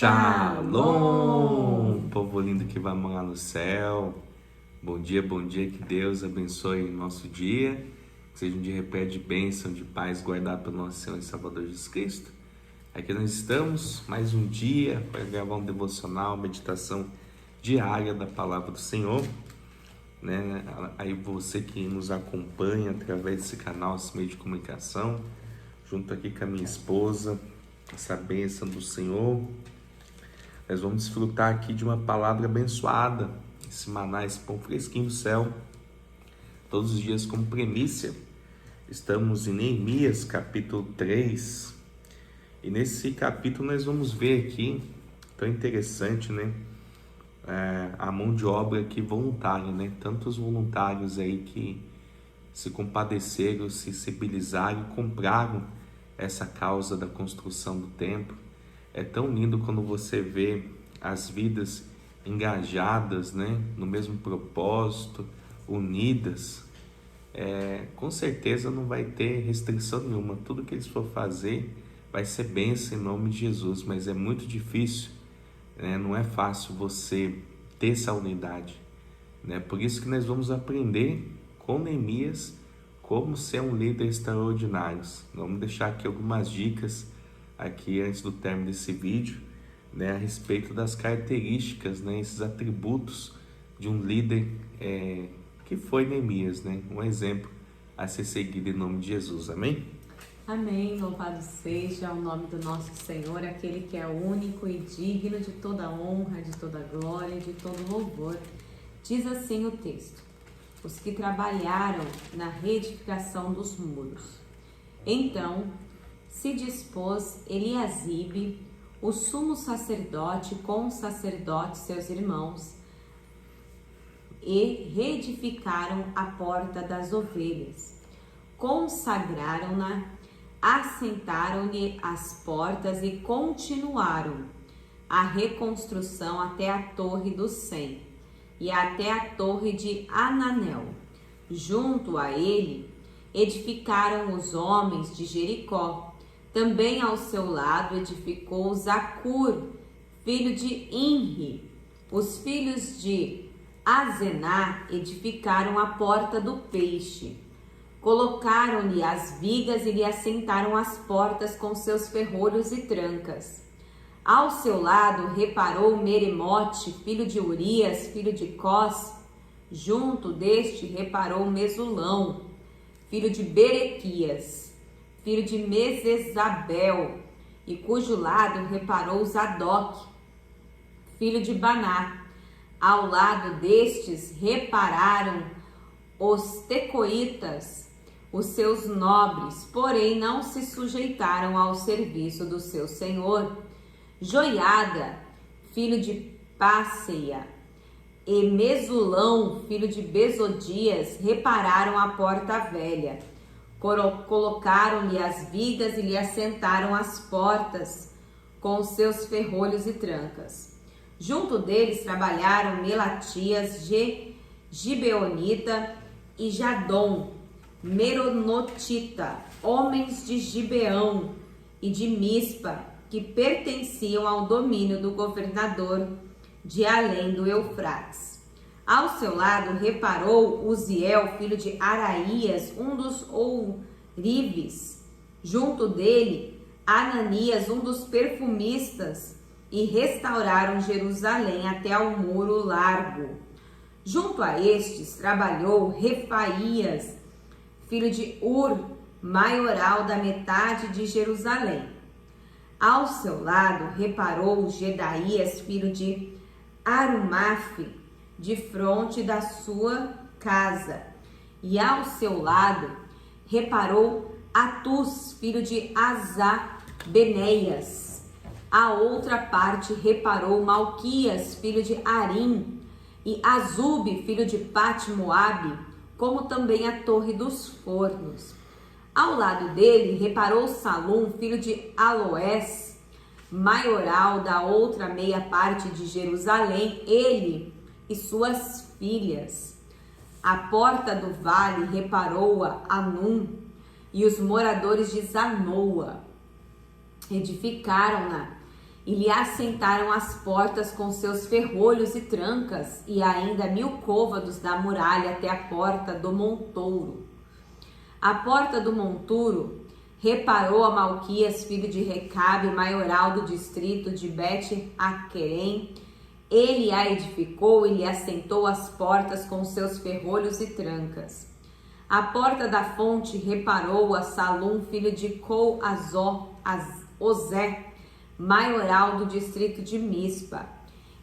Shalom, povo lindo que vai morar no céu. Bom dia, que Deus abençoe nosso dia, que seja um dia repleto de bênção, de paz, guardado pelo nosso Senhor e Salvador Jesus Cristo. Aqui nós estamos, mais um dia, para gravar um devocional, meditação diária da Palavra do Senhor. Aí você que nos acompanha através desse canal, esse meio de comunicação, junto aqui com a minha esposa, essa bênção do Senhor, nós vamos desfrutar aqui de uma palavra abençoada, esse maná, esse pão fresquinho do céu, todos os dias como primícia. Estamos em Neemias capítulo 3, e nesse capítulo nós vamos ver aqui, tão interessante, a mão de obra aqui voluntária, tantos voluntários aí que se compadeceram, se sensibilizaram, compraram essa causa da construção do templo. É tão lindo quando você vê as vidas engajadas, no mesmo propósito, unidas. Com certeza não vai ter restrição nenhuma. Tudo que eles for fazer vai ser bênção em nome de Jesus, mas é muito difícil, não é fácil você ter essa unidade. Por isso que nós vamos aprender com Neemias como ser um líder extraordinário. Vamos deixar aqui algumas dicas aqui antes do término desse vídeo, a respeito das características, esses atributos de um líder que foi Neemias, um exemplo a ser seguido em nome de Jesus. Amém? Amém. Louvado seja o nome do nosso Senhor, aquele que é único e digno de toda honra, de toda glória e de todo louvor. Diz assim o texto: os que trabalharam na reedificação dos muros. Então se dispôs Eliasibe, o sumo sacerdote, com os sacerdotes seus irmãos, e reedificaram a porta das ovelhas, consagraram-na, assentaram-lhe as portas e continuaram a reconstrução até a torre do Sem e até a torre de Ananel. Junto a ele edificaram os homens de Jericó. Também ao seu lado edificou Zacur, filho de Imri. Os filhos de Azená edificaram a porta do peixe. Colocaram-lhe as vigas e lhe assentaram as portas com seus ferrolhos e trancas. Ao seu lado reparou Meremote, filho de Urias, filho de Cós. Junto deste reparou Mesulão, filho de Berequias, filho de Mesesabel, e cujo lado reparou Zadok, filho de Baná. Ao lado destes repararam os tecoitas, os seus nobres, porém não se sujeitaram ao serviço do seu senhor. Joiada, filho de Passeia, e Mesulão, filho de Besodias, repararam a porta velha. Colocaram-lhe as vigas e lhe assentaram as portas com os seus ferrolhos e trancas. Junto deles trabalharam Melatias, Gibeonita e Jadom, Meronotita, homens de Gibeão e de Mispa, que pertenciam ao domínio do governador de além do Eufrates. Ao seu lado reparou Uziel, filho de Araías, um dos ourives. Junto dele, Ananias, um dos perfumistas, e restauraram Jerusalém até ao muro largo. Junto a estes trabalhou Refaías, filho de Ur, maioral da metade de Jerusalém. Ao seu lado reparou Gedaías, filho de Arumafe, de fronte da sua casa. E ao seu lado reparou Atus, filho de Azá-Beneias. A outra parte reparou Malquias, filho de Arim, e Azube, filho de Pat-Moabe, como também a torre dos fornos. Ao lado dele reparou Salum, filho de Aloés, maioral da outra meia parte de Jerusalém, ele e suas filhas. A porta do vale reparou-a Anum, e os moradores de Zanoa edificaram-na, e lhe assentaram as portas com seus ferrolhos e trancas, e ainda 1000 côvados da muralha até a porta do montouro. A porta do montouro reparou a Malquias, filho de Recabe, maioral do distrito de Bet-Aquerem. Ele a edificou e lhe assentou as portas com seus ferrolhos e trancas. A porta da fonte reparou a Salum, filho de Col-Ozé, maioral do distrito de Mispa.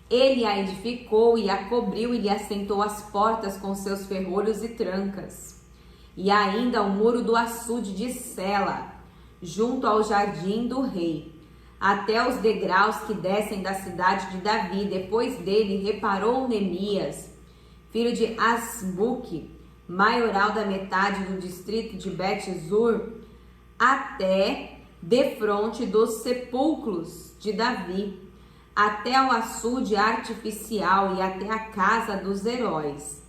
Ele a edificou e a cobriu e lhe assentou as portas com seus ferrolhos e trancas. E ainda o muro do açude de Sela, junto ao jardim do rei, até os degraus que descem da cidade de Davi. Depois dele reparou Neemias, filho de Asbuque, maioral da metade do distrito de Bet-Zur, até defronte dos sepulcros de Davi, até o açude artificial e até a casa dos heróis.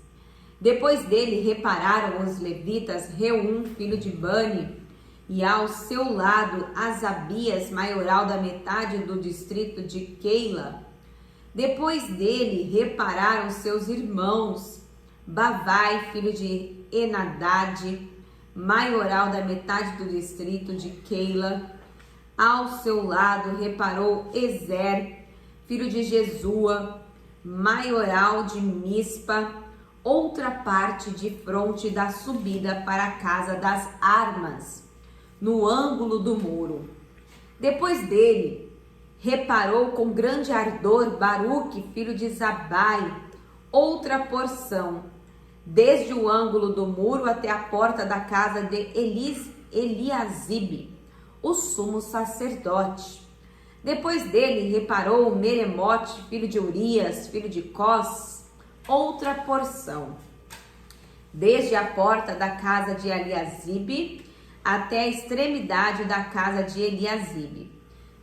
Depois dele repararam os levitas Reum, filho de Bani, e ao seu lado Asabias, maioral da metade do distrito de Keila. Depois dele repararam seus irmãos Bavai, filho de Enadad, maioral da metade do distrito de Keila. Ao seu lado reparou Ezer, filho de Jesua, maioral de Mispa, outra parte de fronte da subida para a casa das armas, no ângulo do muro. Depois dele reparou com grande ardor Baruque, filho de Zabai, outra porção, desde o ângulo do muro até a porta da casa de Eliasibe, o sumo sacerdote. Depois dele reparou Meremote, filho de Urias, filho de Cós, outra porção, desde a porta da casa de Eliasibe até a extremidade da casa de Eliasibe.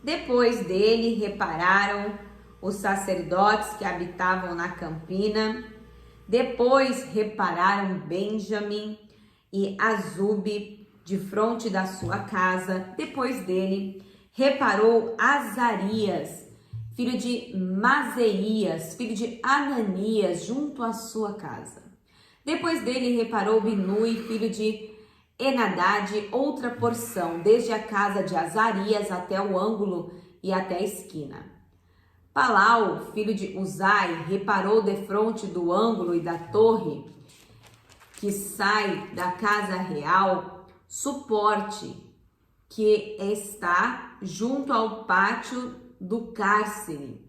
Depois dele repararam os sacerdotes que habitavam na campina. Depois repararam Benjamim e Azube de fronte da sua casa. Depois dele reparou Azarias, filho de Mazeias, filho de Ananias, junto à sua casa. Depois dele reparou Binui, filho de Enadad, outra porção, desde a casa de Azarias até o ângulo e até a esquina. Palau, filho de Uzai, reparou defronte do ângulo e da torre que sai da casa real, suporte que está junto ao pátio do cárcere.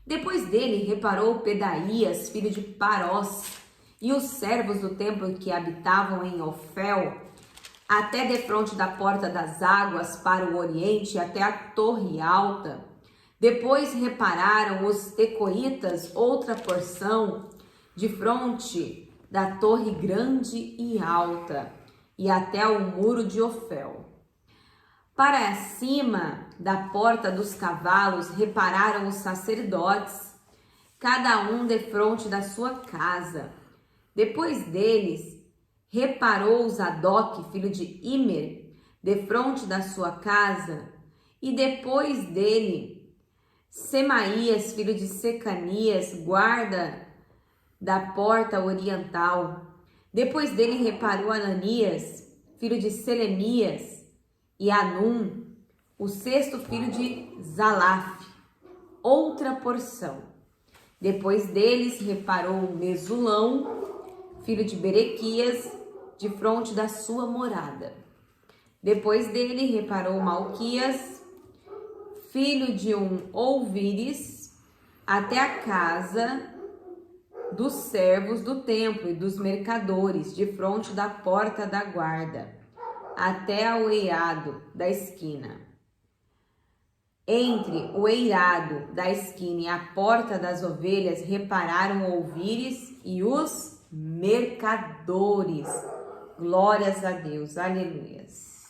Depois dele reparou Pedaías, filho de Parós, e os servos do templo que habitavam em Ofel, até defronte da porta das águas para o oriente, até a torre alta. Depois repararam os tecoitas, outra porção, de fronte da torre grande e alta, e até o muro de Ofel. Para cima da porta dos cavalos repararam os sacerdotes, cada um defronte da sua casa. Depois deles reparou Zadok, filho de Imer, defronte da sua casa, e depois dele Semaías, filho de Secanias, guarda da porta oriental. Depois dele reparou Ananias, filho de Selemias, e Anum, o sexto filho de Zalaf, outra porção. Depois deles reparou Mesulão, filho de Berequias, de fronte da sua morada. Depois dele reparou Malquias, filho de Ouvires, até a casa dos servos do templo e dos mercadores, de fronte da porta da guarda, até ao eirado da esquina. Entre o eirado da esquina e a porta das ovelhas repararam Ouvires e os mercadores. Glórias a Deus, aleluias.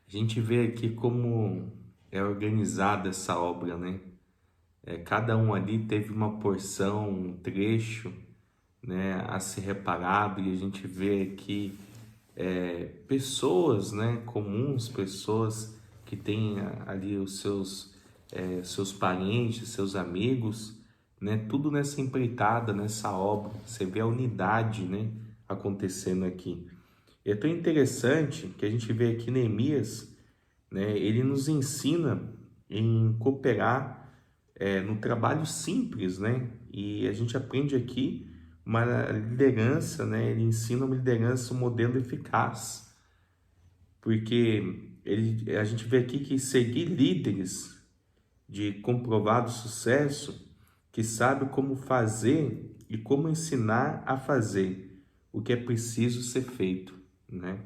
A gente vê aqui como é organizada essa obra, né? Cada um ali teve uma porção, um trecho, né, a ser reparado, e a gente vê aqui pessoas, né, comuns, pessoas que têm ali os seus seus parentes, seus amigos, né? Tudo nessa empreitada, nessa obra. Você vê a unidade, né, acontecendo aqui. E é tão interessante que a gente vê aqui Neemias, né? Ele nos ensina em cooperar no trabalho simples, né? E a gente aprende aqui uma liderança, né? Ele ensina uma liderança, um modelo eficaz, porque a gente vê aqui que seguir líderes de comprovado sucesso, que sabe como fazer e como ensinar a fazer o que é preciso ser feito, né?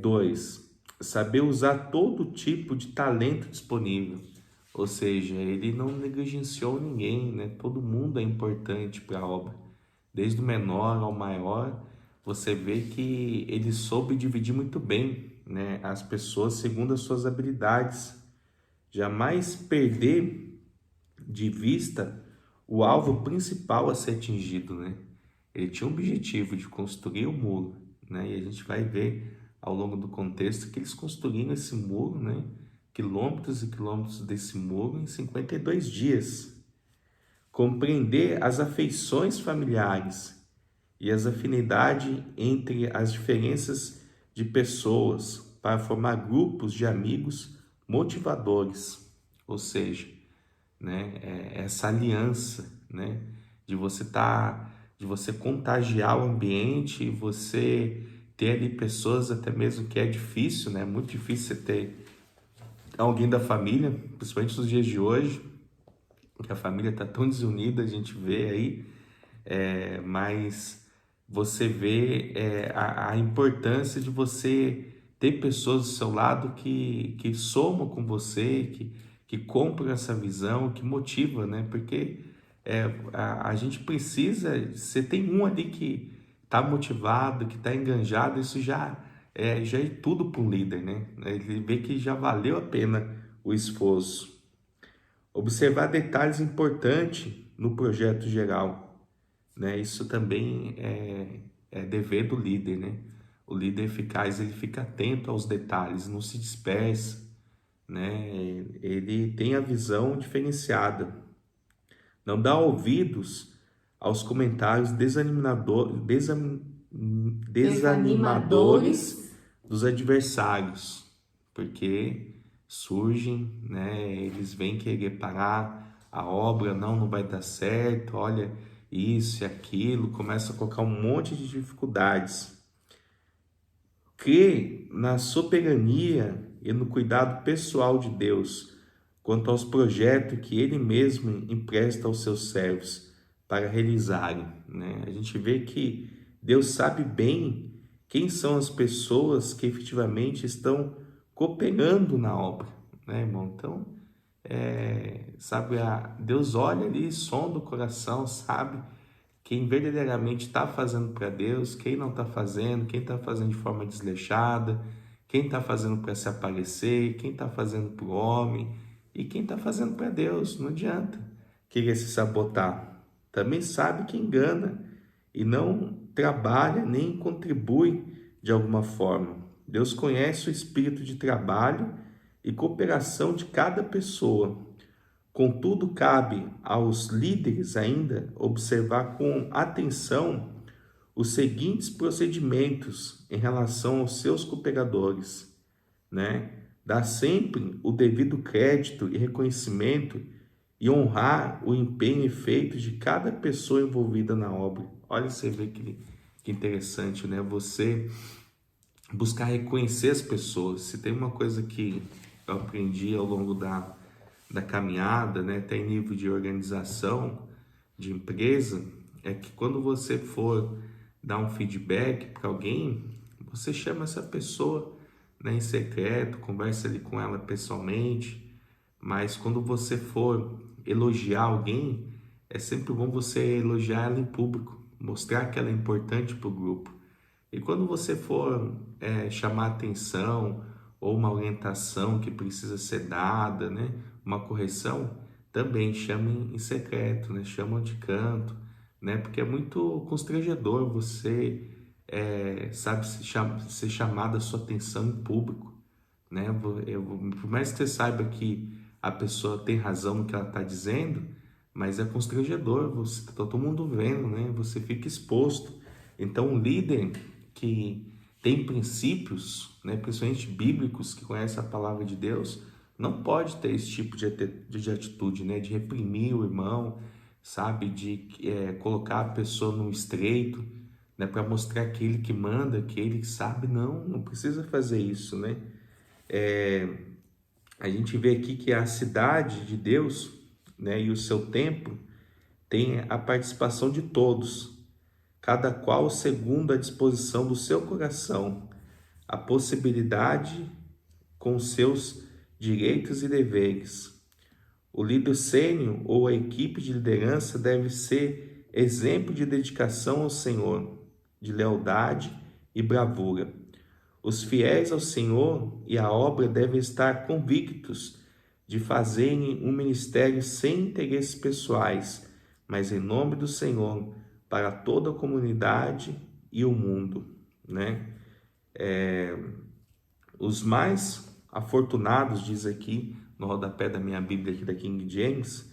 2, saber usar todo tipo de talento disponível, ou seja, ele não negligenciou ninguém, né? Todo mundo é importante para a obra, desde o menor ao maior. Você vê que ele soube dividir muito bem, né, as pessoas segundo as suas habilidades, jamais perder de vista o alvo principal a ser atingido, né? Ele tinha o objetivo de construir o muro, né? E a gente vai ver ao longo do contexto que eles construíram esse muro, né? Quilômetros e quilômetros desse muro em 52 dias. Compreender as afeições familiares e as afinidades entre as diferenças de pessoas para formar grupos de amigos motivadores, ou seja, né, essa aliança, né, de você contagiar o ambiente, você ter ali pessoas até mesmo que é difícil, né, muito difícil você ter alguém da família, principalmente nos dias de hoje, que a família está tão desunida, a gente vê aí, mas você vê a importância de você ter pessoas do seu lado que somam com você, que compram essa visão, que motiva, né? Porque a gente precisa, você tem um ali que está motivado, que está enganjado, isso já é tudo para um líder, né? Ele vê que já valeu a pena o esforço. Observar detalhes importantes no projeto geral, né? Isso também é dever do líder, né? O líder eficaz, ele fica atento aos detalhes, não se dispersa, né? Ele tem a visão diferenciada, não dá ouvidos aos comentários desanimadores dos adversários, porque surgem, né? Eles vêm querer parar a obra, não vai dar certo, olha isso e aquilo, começa a colocar um monte de dificuldades. Crer na soberania e no cuidado pessoal de Deus quanto aos projetos que Ele mesmo empresta aos seus servos para realizarem, né? A gente vê que Deus sabe bem quem são as pessoas que efetivamente estão cooperando na obra, né, irmão? Então, sabe, Deus olha ali, sonda o coração, sabe quem verdadeiramente está fazendo para Deus, quem não está fazendo, quem está fazendo de forma desleixada, quem está fazendo para se aparecer, quem está fazendo para o homem e quem está fazendo para Deus. Não adianta querer se sabotar. Também sabe que engana e não trabalha nem contribui de alguma forma. Deus conhece o espírito de trabalho e cooperação de cada pessoa. Contudo, cabe aos líderes ainda observar com atenção os seguintes procedimentos em relação aos seus cooperadores, né? Dar sempre o devido crédito e reconhecimento e honrar o empenho e feito de cada pessoa envolvida na obra. Olha, você vê que interessante, né? Você buscar reconhecer as pessoas. Se tem uma coisa que eu aprendi ao longo da caminhada, né, até em nível de organização de empresa, é que quando você for dar um feedback para alguém, você chama essa pessoa, né, em secreto, conversa ali com ela pessoalmente, mas quando você for elogiar alguém, é sempre bom você elogiar ela em público, mostrar que ela é importante para o grupo. E quando você for chamar atenção ou uma orientação que precisa ser dada, né, uma correção, também chamem em secreto, né, chamam de canto, né, porque é muito constrangedor você, sabe, ser chamado a sua atenção em público, né? Por mais que você saiba que a pessoa tem razão no que ela está dizendo, mas é constrangedor, você tá todo mundo vendo, né? Você fica exposto. Então, um líder que tem princípios, né, principalmente bíblicos, que conhece a palavra de Deus, não pode ter esse tipo de atitude, né, de reprimir o irmão, sabe, de colocar a pessoa num estreito, né, para mostrar que ele que manda, que ele que sabe. Não precisa fazer isso, né? A gente vê aqui que a cidade de Deus, né, e o seu templo tem a participação de todos, cada qual segundo a disposição do seu coração, a possibilidade com seus direitos e deveres. O líder sênior ou a equipe de liderança deve ser exemplo de dedicação ao Senhor, de lealdade e bravura. Os fiéis ao Senhor e à obra devem estar convictos de fazerem um ministério sem interesses pessoais, mas em nome do Senhor, para toda a comunidade e o mundo, né? Os mais afortunados, diz aqui no rodapé da minha Bíblia aqui da King James,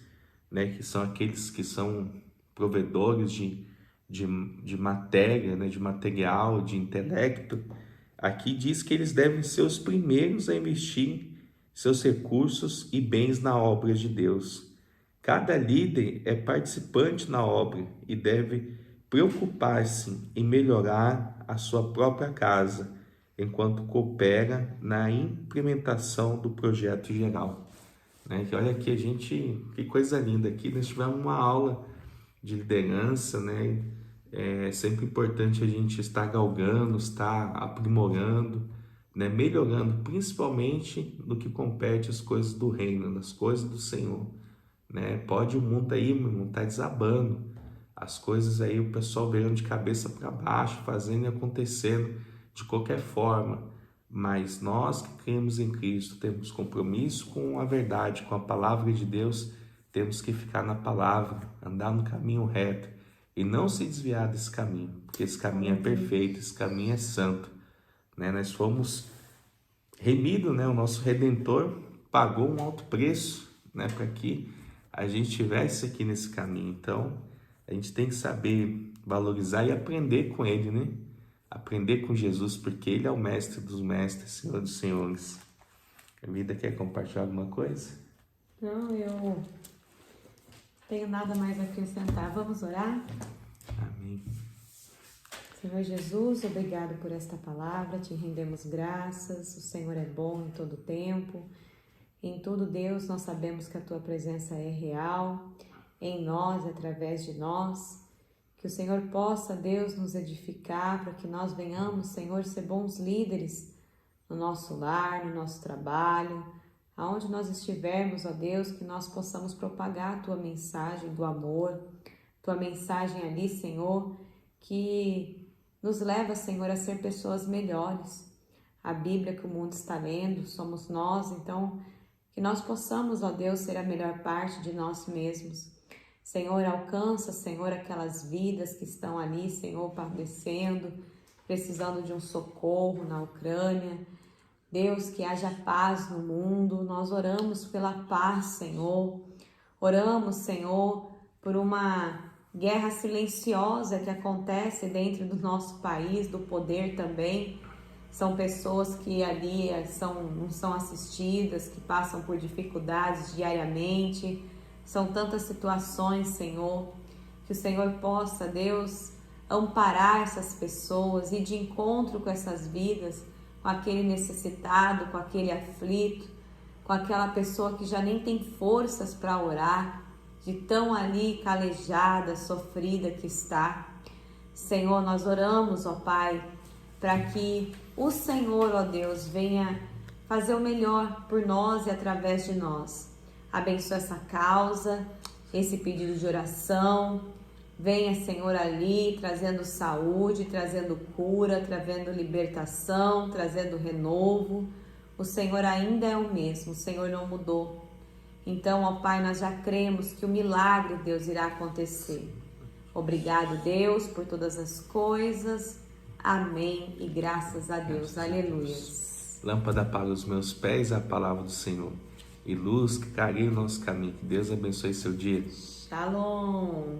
né, que são aqueles que são provedores de matéria, né, de material, de intelecto. Aqui diz que eles devem ser os primeiros a investir seus recursos e bens na obra de Deus. Cada líder é participante na obra e deve preocupar-se em melhorar a sua própria casa, enquanto coopera na implementação do projeto geral. Né? Que olha aqui, que coisa linda aqui, nós tivemos uma aula de liderança, né? É sempre importante a gente estar galgando, estar aprimorando, né? Melhorando, principalmente no que compete às coisas do reino, nas coisas do Senhor, né? Pode o mundo aí, meu irmão, tá desabando, as coisas aí, o pessoal virando de cabeça para baixo, fazendo e acontecendo de qualquer forma, mas nós que cremos em Cristo, temos compromisso com a verdade, com a palavra de Deus, temos que ficar na palavra, andar no caminho reto e não se desviar desse caminho, porque esse caminho é perfeito, esse caminho é santo, né? Nós fomos remidos, né? O nosso Redentor pagou um alto preço, né? Para que a gente estivesse aqui nesse caminho. Então, a gente tem que saber valorizar e aprender com Ele, né? Aprender com Jesus, porque Ele é o mestre dos mestres, Senhor dos senhores. A vida quer compartilhar alguma coisa? Não, eu tenho nada mais a acrescentar. Vamos orar? Amém. Senhor Jesus, obrigado por esta palavra, te rendemos graças. O Senhor é bom em todo tempo. Em tudo, Deus, nós sabemos que a Tua presença é real, em nós, através de nós. Que o Senhor possa, Deus, nos edificar para que nós venhamos, Senhor, ser bons líderes no nosso lar, no nosso trabalho, aonde nós estivermos, ó Deus, que nós possamos propagar a Tua mensagem do amor, Tua mensagem ali, Senhor, que nos leva, Senhor, a ser pessoas melhores. A Bíblia que o mundo está lendo, somos nós, então, que nós possamos, ó Deus, ser a melhor parte de nós mesmos. Senhor, alcança, Senhor, aquelas vidas que estão ali, Senhor, padecendo, precisando de um socorro na Ucrânia. Deus, que haja paz no mundo. Nós oramos pela paz, Senhor. Oramos, Senhor, por uma guerra silenciosa que acontece dentro do nosso país, do poder também. São pessoas que ali não são assistidas, que passam por dificuldades diariamente. São tantas situações, Senhor, que o Senhor possa, Deus, amparar essas pessoas, ir de encontro com essas vidas, com aquele necessitado, com aquele aflito, com aquela pessoa que já nem tem forças para orar, de tão ali calejada, sofrida que está. Senhor, nós oramos, ó Pai, para que o Senhor, ó Deus, venha fazer o melhor por nós e através de nós. Abençoa essa causa, esse pedido de oração. Venha, Senhor, ali, trazendo saúde, trazendo cura, trazendo libertação, trazendo renovo. O Senhor ainda é o mesmo, o Senhor não mudou. Então, ó Pai, nós já cremos que o milagre, Deus, irá acontecer. Obrigado, Deus, por todas as coisas. Amém e graças a Deus. Aleluia. Lâmpada para os meus pés, a palavra do Senhor, e luz que clareiem o nosso caminho. Que Deus abençoe seu dia. Shalom.